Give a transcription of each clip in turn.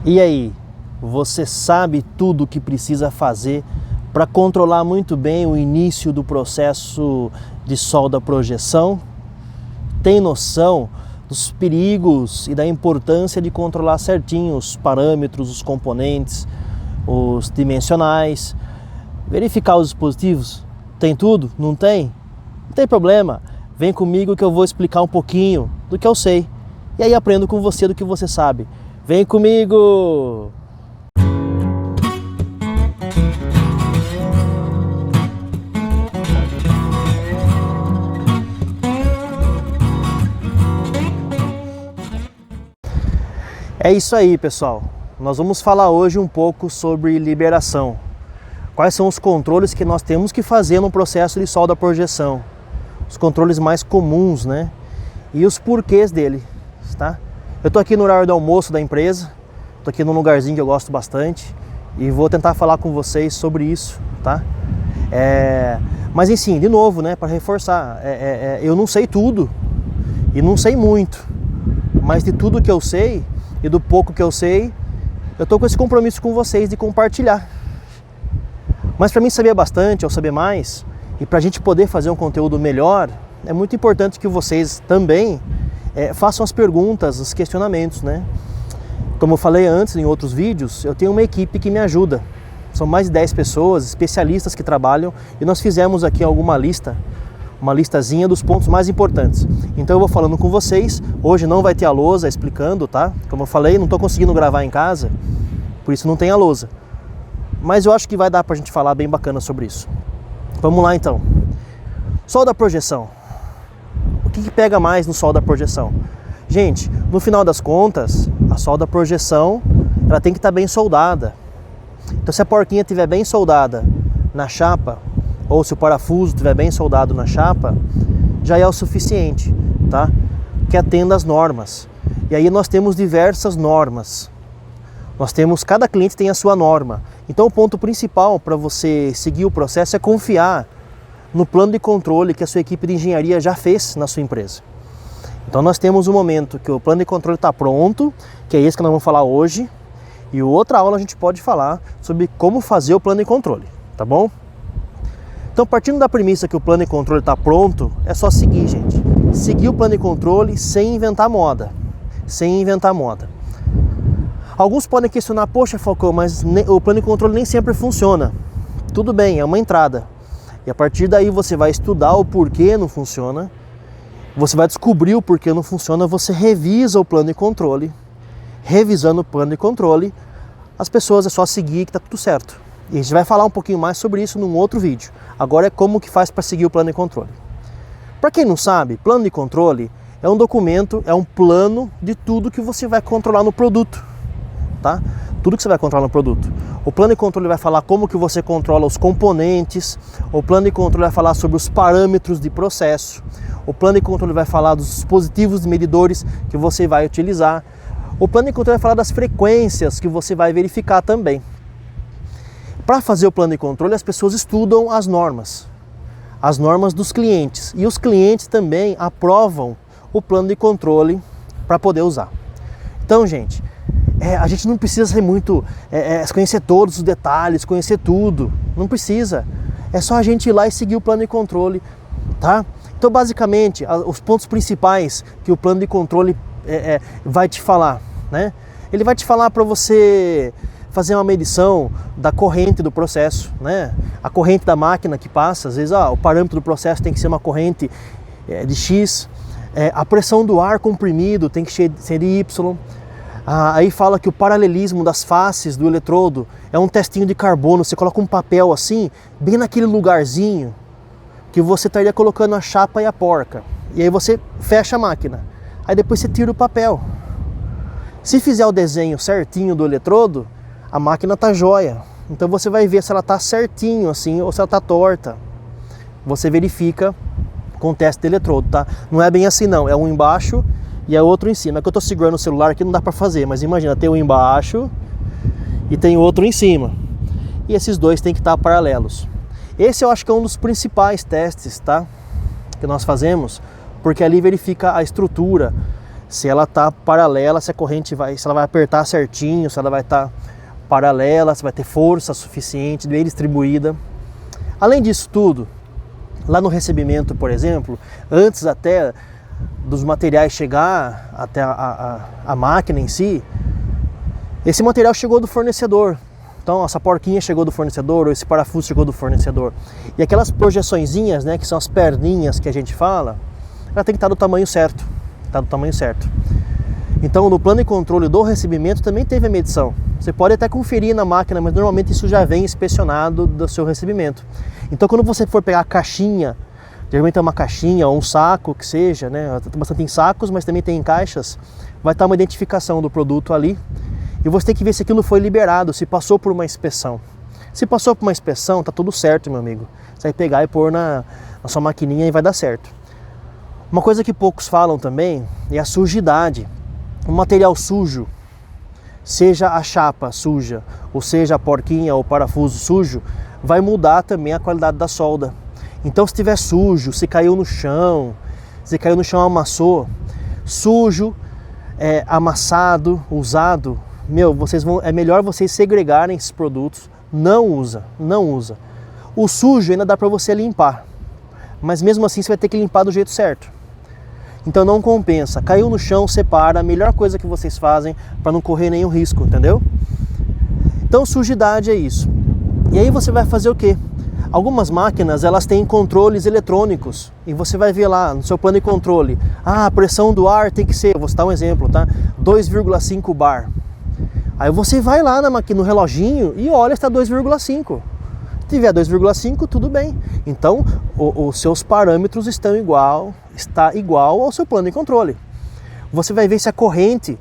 E aí, você sabe tudo o que precisa fazer para controlar muito bem o início do processo de solda-projeção? Tem noção dos perigos e da importância de controlar certinho os parâmetros, os componentes, os dimensionais, verificar os dispositivos? Tem tudo? Não tem? Não tem problema, vem comigo que eu vou explicar um pouquinho do que eu sei e aí aprendo com você do que você sabe. Vem comigo! É isso aí, pessoal. Nós vamos falar hoje um pouco sobre liberação. Quais são os controles que nós temos que fazer no processo de solda-projeção? Os controles mais comuns, né? E os porquês dele, tá? Eu tô aqui no horário do almoço da empresa, tô aqui num lugarzinho que eu gosto bastante e vou tentar falar com vocês sobre isso, tá? Mas enfim, de novo, né, para reforçar, eu não sei tudo e não sei muito, mas de tudo que eu sei e do pouco que eu sei, eu tô com esse compromisso com vocês de compartilhar. Mas para mim saber bastante ou saber mais, e para a gente poder fazer um conteúdo melhor, é muito importante que vocês também façam as perguntas, os questionamentos, né? Como eu falei antes em outros vídeos, eu tenho uma equipe que me ajuda. São mais de 10 pessoas, especialistas que trabalham, e nós fizemos aqui uma listazinha dos pontos mais importantes. Então eu vou falando com vocês. Hoje não vai ter a lousa explicando, tá? Como eu falei, não estou conseguindo gravar em casa, por isso não tem a lousa. Mas eu acho que vai dar pra gente falar bem bacana sobre isso. Vamos lá então. Solda-projeção. O que pega mais no solda-projeção? Gente, no final das contas, a solda-projeção ela tem que estar bem soldada. Então se a porquinha estiver bem soldada na chapa, ou se o parafuso estiver bem soldado na chapa, já é o suficiente, tá? Que atenda às normas. E aí nós temos diversas normas. Cada cliente tem a sua norma. Então o ponto principal para você seguir o processo é confiar no plano de controle que a sua equipe de engenharia já fez na sua empresa. Então nós temos um momento que o plano de controle está pronto, que é esse que nós vamos falar hoje, e outra aula a gente pode falar sobre como fazer o plano de controle, tá bom? Então partindo da premissa que o plano de controle está pronto, é só seguir, gente. Seguir o plano de controle sem inventar moda. Sem inventar moda. Alguns podem questionar, poxa Falcão, mas o plano de controle nem sempre funciona. Tudo bem, é uma entrada. E a partir daí você vai estudar o porquê não funciona, você vai descobrir o porquê não funciona, você revisa o plano de controle. Revisando o plano de controle, as pessoas é só seguir que está tudo certo. E a gente vai falar um pouquinho mais sobre isso num outro vídeo. Agora é como que faz para seguir o plano de controle. Para quem não sabe, plano de controle é um documento, é um plano de tudo que você vai controlar no produto. Tá? Tudo que você vai controlar no produto. O plano de controle vai falar como que você controla os componentes, o plano de controle vai falar sobre os parâmetros de processo, o plano de controle vai falar dos dispositivos de medidores que você vai utilizar, o plano de controle vai falar das frequências que você vai verificar também. Para fazer o plano de controle, as pessoas estudam as normas dos clientes, e os clientes também aprovam o plano de controle para poder usar. Então, gente, a gente não precisa ser muito, conhecer todos os detalhes, conhecer tudo, não precisa. É só a gente ir lá e seguir o plano de controle, tá? Então, basicamente, os pontos principais que o plano de controle vai te falar, né? Ele vai te falar para você fazer uma medição da corrente do processo, né? A corrente da máquina que passa, às vezes o parâmetro do processo tem que ser uma corrente de X, a pressão do ar comprimido tem que ser de Y. Aí fala que o paralelismo das faces do eletrodo é um testinho de carbono. Você coloca um papel assim, bem naquele lugarzinho que você estaria colocando a chapa e a porca. E aí você fecha a máquina. Aí depois você tira o papel. Se fizer o desenho certinho do eletrodo, a máquina tá jóia. Então você vai ver se ela tá certinho assim ou se ela tá torta. Você verifica com o teste de eletrodo, tá? Não é bem assim não, é um embaixo e é outro em cima. É que eu tô segurando o celular aqui, não dá para fazer, mas imagina, tem um embaixo e tem outro em cima. E esses dois tem que estar paralelos. Esse eu acho que é um dos principais testes, tá? Que nós fazemos, porque ali verifica a estrutura se ela está paralela, se a corrente se ela vai apertar certinho, se ela vai estar paralela, se vai ter força suficiente, bem distribuída. Além disso tudo, lá no recebimento, por exemplo, antes até dos materiais chegar até a máquina em si, esse material chegou do fornecedor. Então essa porquinha chegou do fornecedor, ou esse parafuso chegou do fornecedor. E aquelas projeçõezinhas, né, que são as perninhas que a gente fala, ela tem que estar do tamanho certo. Tá do tamanho certo. Então no plano de controle do recebimento também teve a medição. Você pode até conferir na máquina, mas normalmente isso já vem inspecionado do seu recebimento. Então quando você for pegar a caixinha, geralmente é uma caixinha ou um saco que seja, né? Tem bastante em sacos, mas também tem em caixas, vai estar uma identificação do produto ali. E você tem que ver se aquilo foi liberado, se passou por uma inspeção. Se passou por uma inspeção, tá tudo certo, meu amigo. Você vai pegar e pôr na sua maquininha e vai dar certo. Uma coisa que poucos falam também é a sujidade. O material sujo, seja a chapa suja, ou seja a porquinha ou o parafuso sujo, vai mudar também a qualidade da solda. Então se estiver sujo, se caiu no chão amassou, sujo, amassado, usado, é melhor vocês segregarem esses produtos. Não usa. O sujo ainda dá para você limpar, mas mesmo assim você vai ter que limpar do jeito certo. Então não compensa. Caiu no chão, separa, a melhor coisa que vocês fazem para não correr nenhum risco, entendeu? Então sujidade é isso. E aí você vai fazer o quê? Algumas máquinas, elas têm controles eletrônicos e você vai ver lá no seu plano de controle, a pressão do ar tem que ser, vou citar um exemplo, tá? 2,5 bar. Aí você vai lá no reloginho e olha se está 2,5. Se tiver 2,5, tudo bem. Então, os seus parâmetros está igual ao seu plano de controle. Você vai ver se a corrente,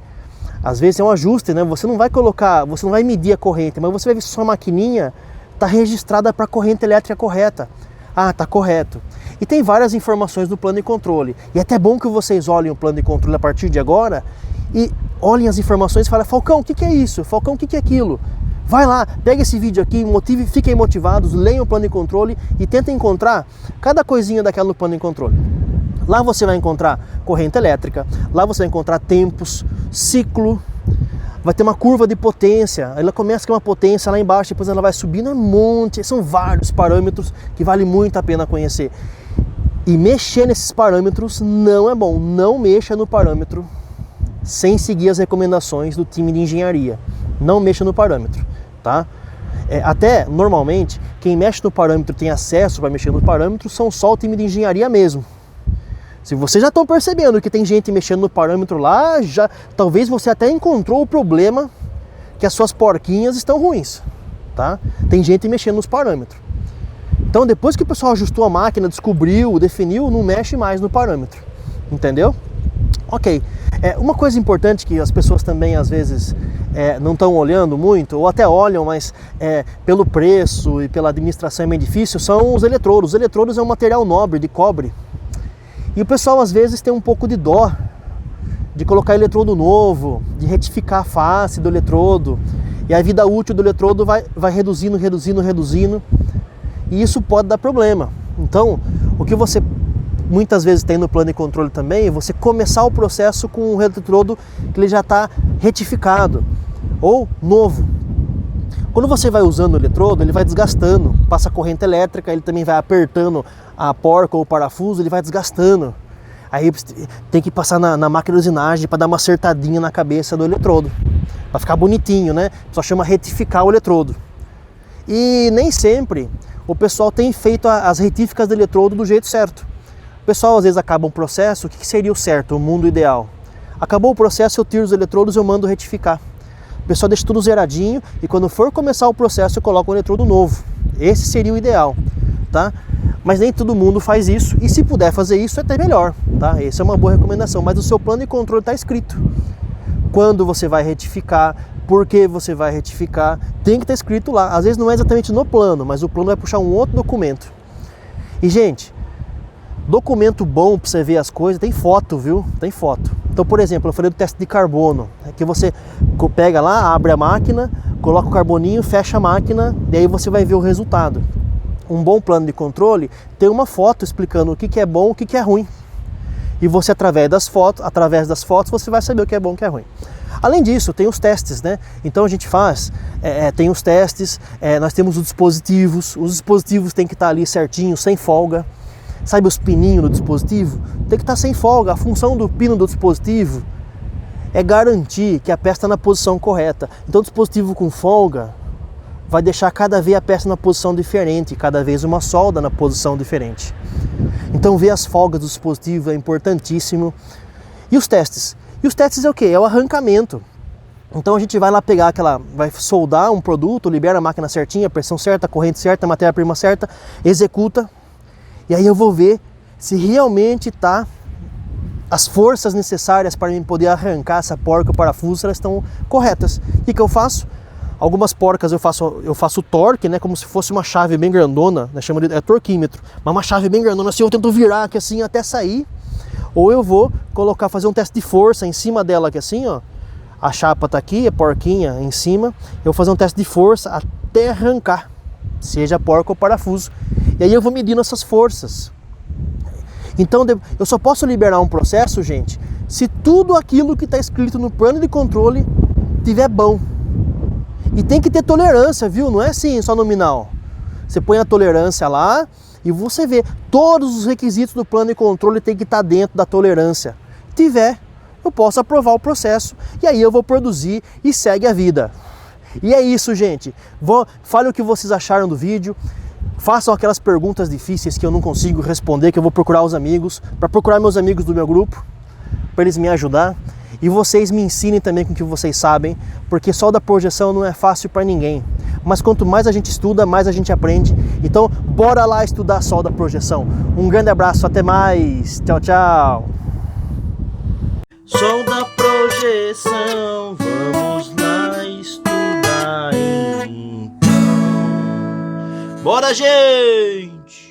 às vezes é um ajuste, né? Você não vai medir a corrente, mas você vai ver se a sua maquininha está registrada para a corrente elétrica correta. Ah, está correto. E tem várias informações do plano de controle. E é até bom que vocês olhem o plano de controle a partir de agora e olhem as informações e falem, Falcão, o que é isso? Falcão, o que é aquilo? Vai lá, pega esse vídeo aqui, fiquem motivados, leiam o plano de controle e tentem encontrar cada coisinha daquela no plano de controle. Lá você vai encontrar corrente elétrica, lá você vai encontrar tempos, ciclo, vai ter uma curva de potência, ela começa com uma potência lá embaixo, depois ela vai subindo um monte, são vários parâmetros que vale muito a pena conhecer. E mexer nesses parâmetros não é bom, não mexa no parâmetro sem seguir as recomendações do time de engenharia. Não mexa no parâmetro, tá? Até, normalmente, quem mexe no parâmetro, tem acesso para mexer no parâmetro, são só o time de engenharia mesmo. Se vocês já estão percebendo que tem gente mexendo no parâmetro lá, talvez você até encontrou o problema que as suas porquinhas estão ruins, tá? Tem gente mexendo nos parâmetros. Então, depois que o pessoal ajustou a máquina, descobriu, definiu, não mexe mais no parâmetro, entendeu? Ok. Uma coisa importante que as pessoas também às vezes não estão olhando muito, ou até olham, mas pelo preço e pela administração é meio difícil, são os eletrodos. Os eletrodos é um material nobre, de cobre. E o pessoal às vezes tem um pouco de dó de colocar eletrodo novo, de retificar a face do eletrodo. E a vida útil do eletrodo vai reduzindo. E isso pode dar problema. Então, o que você muitas vezes tem no plano de controle também é você começar o processo com um eletrodo que ele já está retificado ou novo. Quando você vai usando o eletrodo, ele vai desgastando, passa corrente elétrica, ele também vai apertando a porca ou o parafuso, ele vai desgastando. Aí tem que passar na máquina de usinagem para dar uma acertadinha na cabeça do eletrodo, para ficar bonitinho, né? Só chama retificar o eletrodo. E nem sempre o pessoal tem feito as retíficas do eletrodo do jeito certo. O pessoal às vezes acaba um processo, o que seria o certo, o mundo ideal? Acabou o processo, eu tiro os eletrodos e eu mando retificar. O pessoal deixa tudo zeradinho e quando for começar o processo eu coloco um eletrodo novo. Esse seria o ideal, tá? Mas nem todo mundo faz isso e se puder fazer isso é até melhor, tá? Essa é uma boa recomendação, mas o seu plano de controle está escrito. Quando você vai retificar, por que você vai retificar, tem que estar escrito lá. Às vezes não é exatamente no plano, mas o plano vai puxar um outro documento. E gente, documento bom para você ver as coisas, tem foto, viu? Tem foto. Então, por exemplo, eu falei do teste de carbono, que você pega lá, abre a máquina, coloca o carboninho, fecha a máquina, e aí você vai ver o resultado. Um bom plano de controle tem uma foto explicando o que é bom e o que é ruim. e você através das fotos você vai saber o que é bom e o que é ruim. Além disso, tem os testes, né? Então a gente faz, tem os testes, nós temos os dispositivos têm que estar ali certinho, sem folga. Sabe os pininhos do dispositivo? Tem que estar sem folga. A função do pino do dispositivo é garantir que a peça está na posição correta. Então o dispositivo com folga vai deixar cada vez a peça na posição diferente, cada vez uma solda na posição diferente. Então ver as folgas do dispositivo é importantíssimo. E os testes? E os testes é o quê? É o arrancamento. Então a gente vai lá pegar vai soldar um produto, libera a máquina certinha, a pressão certa, a corrente certa, a matéria-prima certa, executa. E aí eu vou ver se realmente tá as forças necessárias para mim poder arrancar essa porca, o parafuso, elas estão corretas. O que eu faço? Algumas porcas eu faço torque, né, como se fosse uma chave bem grandona, né, chama de torquímetro, mas uma chave bem grandona, assim eu tento virar aqui assim até sair, ou eu vou fazer um teste de força em cima dela aqui assim, ó, a chapa tá aqui, a porquinha em cima, eu vou fazer um teste de força até arrancar, seja a porca ou parafuso, e aí eu vou medindo essas forças. Então eu só posso liberar um processo, gente, se tudo aquilo que está escrito no plano de controle tiver bom. E tem que ter tolerância, viu? Não é assim, só nominal. Você põe a tolerância lá e você vê. Todos os requisitos do plano de controle tem que estar dentro da tolerância. Se tiver, eu posso aprovar o processo e aí eu vou produzir e segue a vida. E é isso, gente. Fale o que vocês acharam do vídeo. Façam aquelas perguntas difíceis que eu não consigo responder, que eu vou procurar os amigos, para procurar meus amigos do meu grupo, para eles me ajudar. E vocês me ensinem também com o que vocês sabem, porque solda projeção não é fácil para ninguém. Mas quanto mais a gente estuda, mais a gente aprende. Então, bora lá estudar solda projeção. Um grande abraço, até mais. Tchau, tchau. Solda projeção, vamos lá estudar então. Bora, gente!